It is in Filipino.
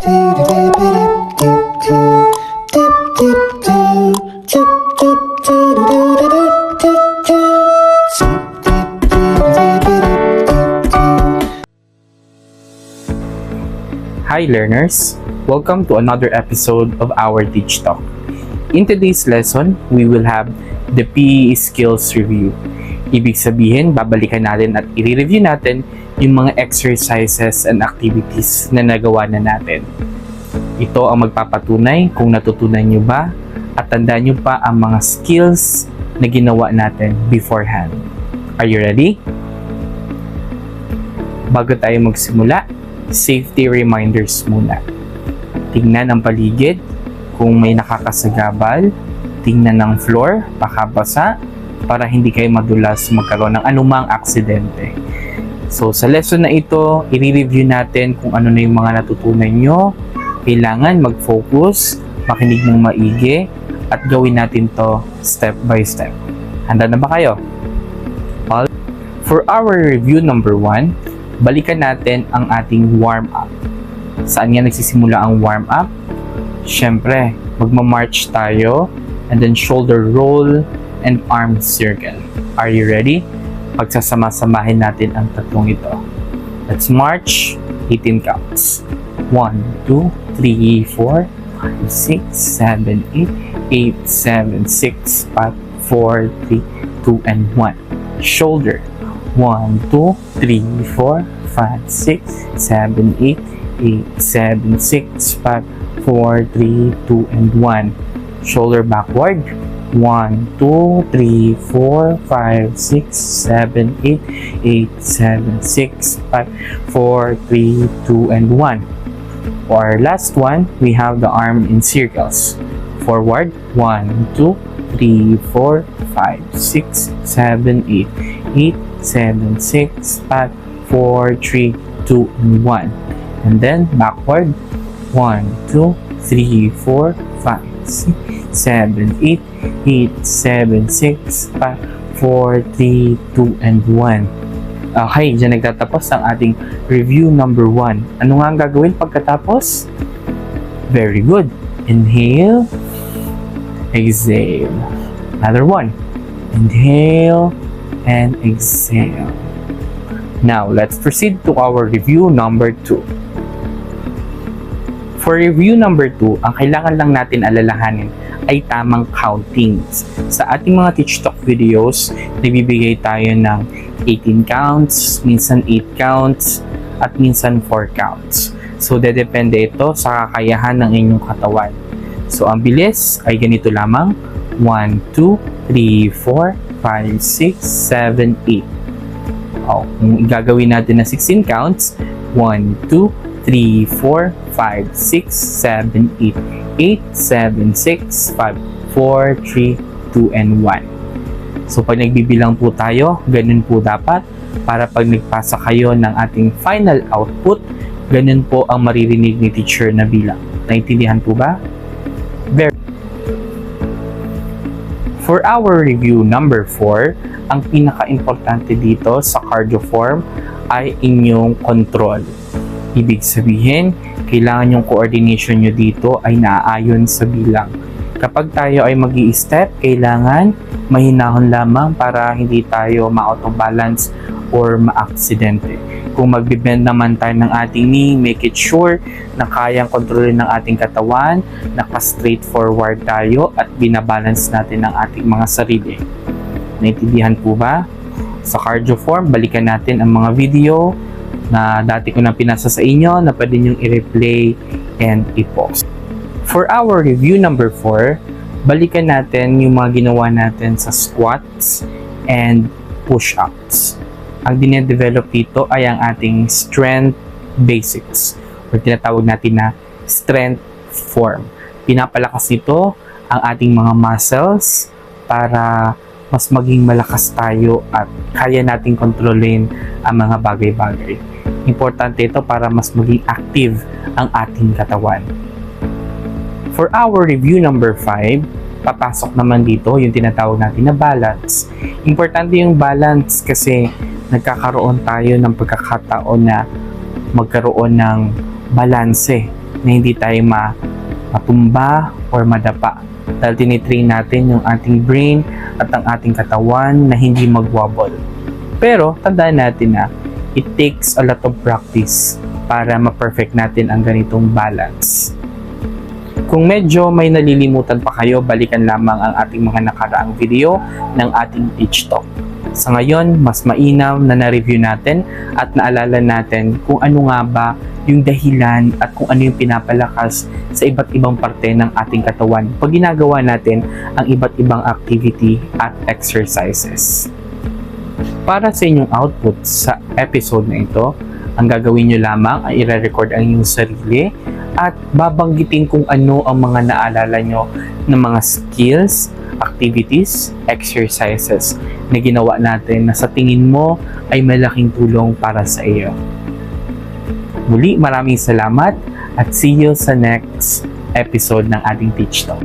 Hi learners! Welcome to another episode of our Teach Talk. In today's lesson, we will have the PE Skills Review. Ibig sabihin, babalikan natin at i-review natin yung mga exercises and activities na nagawa na natin. Ito ang magpapatunay kung natutunan nyo ba at tandaan nyo pa ang mga skills na ginawa natin beforehand. Are you ready? Bago tayo magsimula, safety reminders muna. Tingnan ang paligid kung may nakakasagabal, tingnan ang floor, baka basa, para hindi kayo madulas magkaroon ng anumang aksidente. So sa lesson na ito, i-review natin kung ano na yung mga natutunan nyo. Kailangan mag-focus, makinig ng maigi, at gawin natin to step by step. Handa na ba kayo? For our review number 1, balikan natin ang ating warm-up. Saan nga nagsisimula ang warm-up? Siyempre, magma-march tayo, and then shoulder roll, and arm circle. Are you ready? Pagsasama-samahin natin ang tatlong ito. Let's march, 18 counts. 1, 2, 3, 4, 5, 6, 7, 8, 8, 7, 6, 5, 4, 3, 2, and 1. Shoulder. 1, 2, 3, 4, 5, 6, 7, 8, 8, 7, 6, 5, 4, 3, 2, and 1. Shoulder backward. 1, 2, 3, 4, 5, 6, 7, 8, 8, 7, 6, 5, 4, 3, 2, and 1. For our last one, we have the arm in circles. Forward, 1, 2, 3, 4, 5, 6, 7, 8, 8, 7, 6, 5, 4, 3, 2, and 1. And then backward, 1, 2, 3, 4, 5, 6, 7, 8, 8, 7, 6, 5, 4, 3, 2, and 1. Okay, dyan nagtatapos ang ating review number 1. Ano nga ang gagawin pagkatapos? Very good. Inhale. Exhale. Another one. Inhale and exhale. Now, let's proceed to our review number 2. For review number 2, ang kailangan lang natin alalahanin ay tamang countings. Sa ating mga Teach Talk videos, nagbibigay tayo ng 18 counts, minsan 8 counts, at minsan 4 counts. So, depende ito sa kakayahan ng inyong katawan. So, ang bilis ay ganito lamang. 1, 2, 3, 4, 5, 6, 7, 8. Kung gagawin natin na 16 counts, 1, 2, 3, 4, 5, 6, 7, 8, 8, 7, 6, 5, 4, 3, 2, and 1. So, pag nagbibilang po tayo, ganun po dapat para pag nagpasa kayo ng ating final output, ganun po ang maririnig ni teacher na bilang. Naintindihan po ba? For our review number 4, ang pinaka-importante dito sa cardio form ay inyong control. Ibig sabihin, kailangan yung coordination nyo dito ay naaayon sa bilang. Kapag tayo ay mag-i-step, kailangan mahinahon lamang para hindi tayo ma-auto-balance or ma-aksidente. Kung magbe-bend naman tayo ng ating knee, make it sure na kayang kontrolin ng ating katawan, naka-straight forward tayo at binabalance natin ang ating mga sarili. Naintindihan po ba? Sa cardio form, balikan natin ang mga video na dati ko na pinasa sa inyo na pwede nyong i-replay and i-pause. For our review number 4, balikan natin yung mga ginawa natin sa squats and push-ups. Ang dinedevelop dito ay ang ating strength basics or tinatawag natin na strength form. Pinapalakas ito ang ating mga muscles para mas maging malakas tayo at kaya nating kontrolin ang mga bagay-bagay. Importante ito para mas maging active ang ating katawan. For our review number 5, papasok naman dito yung tinatawag natin na balance. Importante yung balance kasi nagkakaroon tayo ng pagkakataon na magkaroon ng balanse na hindi tayo matumba or madapa. Dahil tinitrain natin yung ating brain at ang ating katawan na hindi magwobble. Pero tandaan natin na it takes a lot of practice para ma-perfect natin ang ganitong balance. Kung medyo may nalilimutan pa kayo, balikan lamang ang ating mga nakaraang video ng ating Teach Talk. Sa ngayon, mas mainam na na-review natin at naalala natin kung ano nga ba yung dahilan at kung ano yung pinapalakas sa iba't ibang parte ng ating katawan pag ginagawa natin ang iba't ibang activity at exercises. Para sa inyong output sa episode na ito, ang gagawin nyo lamang ay i-record ang inyong sarili at babanggitin kung ano ang mga naalala nyo ng mga skills, activities, exercises na ginawa natin na sa tingin mo ay malaking tulong para sa iyo. Muli, maraming salamat at see you sa next episode ng ating Teach Talk.